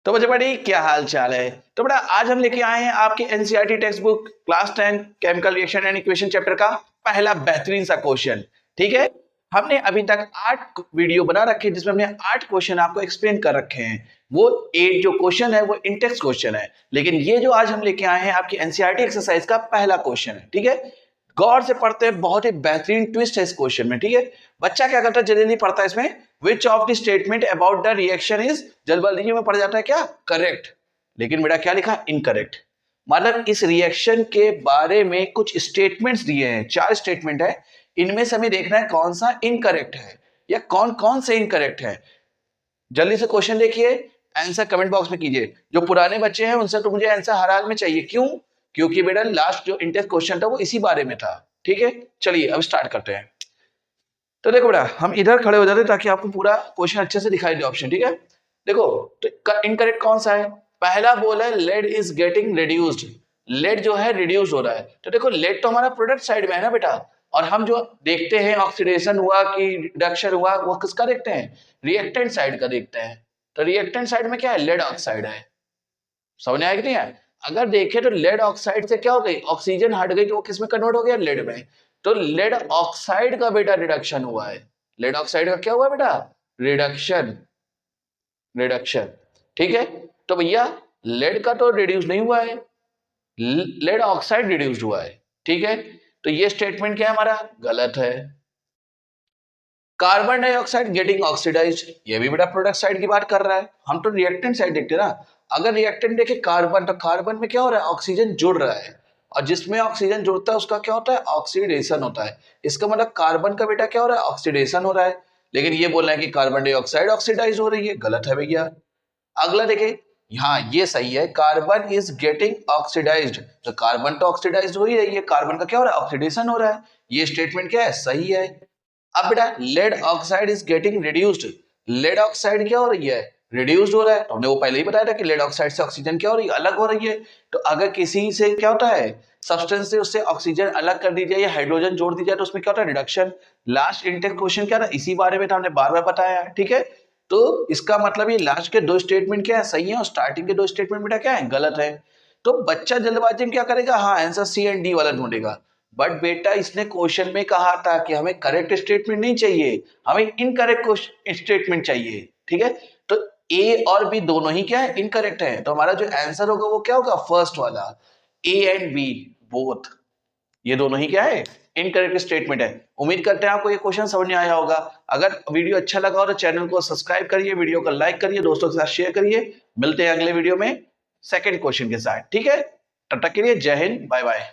तो बच्चे बड़ी क्या हाल चाल है। तो बेटा आज हम लेके आए हैं आपके NCERT text book class 10 chemical reaction and equation chapter का पहला बेहतरीन सा क्वेश्चन। ठीक है, हमने अभी तक 8 वीडियो बना रखे हैं जिसमें हमने 8 क्वेश्चन आपको एक्सप्लेन कर रखे हैं। वो 8 जो क्वेश्चन है वो इंटेक्स क्वेश्चन है, लेकिन ये जो आज हम लेके आए हैं आपकी एनसीईआरटी एक्सरसाइज का पहला क्वेश्चन है। ठीक है, गौर से पढ़ते हैं, बहुत ही बेहतरीन ट्विस्ट है इस क्वेश्चन में। ठीक है, बच्चा क्या करता है, जल्दी पढ़ता है इसमें which of the statement about the reaction is, जल्दबाजी में पढ़ जाता है क्या करेक्ट, लेकिन बेटा क्या लिखा इनकरेक्ट। मतलब इस रिएक्शन के बारे में कुछ स्टेटमेंट्स दिए हैं, 4 स्टेटमेंट है, इनमें से हमें देखना है कौन सा इनकरेक्ट है या कौन कौन से इनकरेक्ट है। जल्दी से क्वेश्चन देखिए, आंसर कमेंट बॉक्स में कीजिए। जो पुराने बच्चे हैं उनसे तो मुझे आंसर हर हाल में चाहिए, क्यों? क्योंकि बेटा लास्ट जो इंटेक्स क्वेश्चन था वो इसी बारे में था। ठीक है, चलिए अब स्टार्ट करते हैं। तो देखो बेटा हम इधर खड़े हो जाते हैं ताकि आपको पूरा क्वेश्चन अच्छे से दिखाई दे ऑप्शन। ठीक है, देखो तो इनकरेक्ट कौन सा है। पहला बोला है lead is getting reduced, lead जो है रिड्यूस हो रहा है। तो देखो लेड तो हमारा प्रोडक्ट साइड में है ना बेटा, और हम जो देखते हैं ऑक्सीडेशन हुआ कि रिडक्शन हुआ वो किसका देखते हैं, रिएक्टेंट साइड का देखते हैं। तो रिएक्टेंट साइड में क्या है, लेड ऑक्साइड है। समझ आया कि नहीं है? अगर देखें तो लेड ऑक्साइड से क्या हो गई, ऑक्सीजन हट गई तो वो किस में कन्वर्ट हो गया, लेड में। तो लेड ऑक्साइड का बेटा रिडक्शन हुआ है, लेड ऑक्साइड का क्या हुआ बेटा, रिडक्शन, रिडक्शन। ठीक है, तो भैया लेड का तो रिड्यूस नहीं हुआ है, लेड ऑक्साइड रिड्यूस्ड हुआ है। ठीक है, तो ये स्टेटमेंट क्या है हमारा, गलत है। कार्बन डाइऑक्साइड गेटिंग ऑक्सीडाइज्ड, ये भी बेटा प्रोडक्ट साइड की बात कर रहा है, हम तो रिएक्टेंट साइड देखते हैं ना। अगर रिएक्टेंट देखे कार्बन, तो कार्बन में क्या हो रहा है, ऑक्सीजन जुड़ रहा है, और जिसमें ऑक्सीजन जुड़ता है उसका क्या होता है, ऑक्सीडेशन होता है। इसका मतलब कार्बन का बेटा क्या हो रहा है, ऑक्सीडेशन हो रहा है। लेकिन ये बोल रहा है कि कार्बन डाइऑक्साइड ऑक्सीडाइज हो रही है, गलत है भैया। अगला देखे, हाँ ये सही है, कार्बन इज गेटिंग ऑक्सीडाइज्ड, तो कार्बन तो ऑक्सीडाइज हो ही रही है, कार्बन का क्या हो रहा है, ऑक्सीडेशन हो रहा है। ये स्टेटमेंट क्या है, सही है। अब बेटा lead oxide is getting reduced, lead oxide क्या हो रही है, रिड्यूस्ड हो रहा है। तो हमने वो पहले ही बताया था कि लेड ऑक्साइड से ऑक्सीजन क्या हो रही है, अलग हो रही है। तो अगर किसी से क्या होता है, सब्सटेंस से उससे ऑक्सीजन अलग कर दी जाए या हाइड्रोजन जोड़ दी जाए तो उसमें क्या होता है, रिडक्शन। लास्ट इंटेक क्वेश्चन क्या था, इसी बारे में था, हमने बार बार बताया है। ठीक है, तो इसका मतलब ये लास्ट के 2 स्टेटमेंट क्या है, सही है, और स्टार्टिंग के 2 स्टेटमेंट बेटा क्या है, गलत है। तो बच्चा जल्दबाजी में क्या करेगा, हाँ आंसर सी एंड डी वाला ढूंढेगा। बट बेटा इसने क्वेश्चन में कहा था कि हमें करेक्ट स्टेटमेंट नहीं चाहिए, हमें इनकरेक्ट स्टेटमेंट चाहिए। ठीक है, तो ए और बी दोनों ही क्या है, इनकरेक्ट है। तो हमारा जो आंसर होगा वो क्या होगा, फर्स्ट वाला, ए एंड बी बोथ, ये दोनों ही क्या है, इनकरेक्ट स्टेटमेंट है। उम्मीद करते हैं आपको ये क्वेश्चन समझ में आया होगा। अगर वीडियो अच्छा लगा हो तो चैनल को सब्सक्राइब करिए, वीडियो को लाइक करिए, दोस्तों के साथ शेयर करिए। मिलते हैं अगले वीडियो में सेकंड क्वेश्चन के साथ। ठीक है, तब तक के लिए जय हिंद, बाय बाय।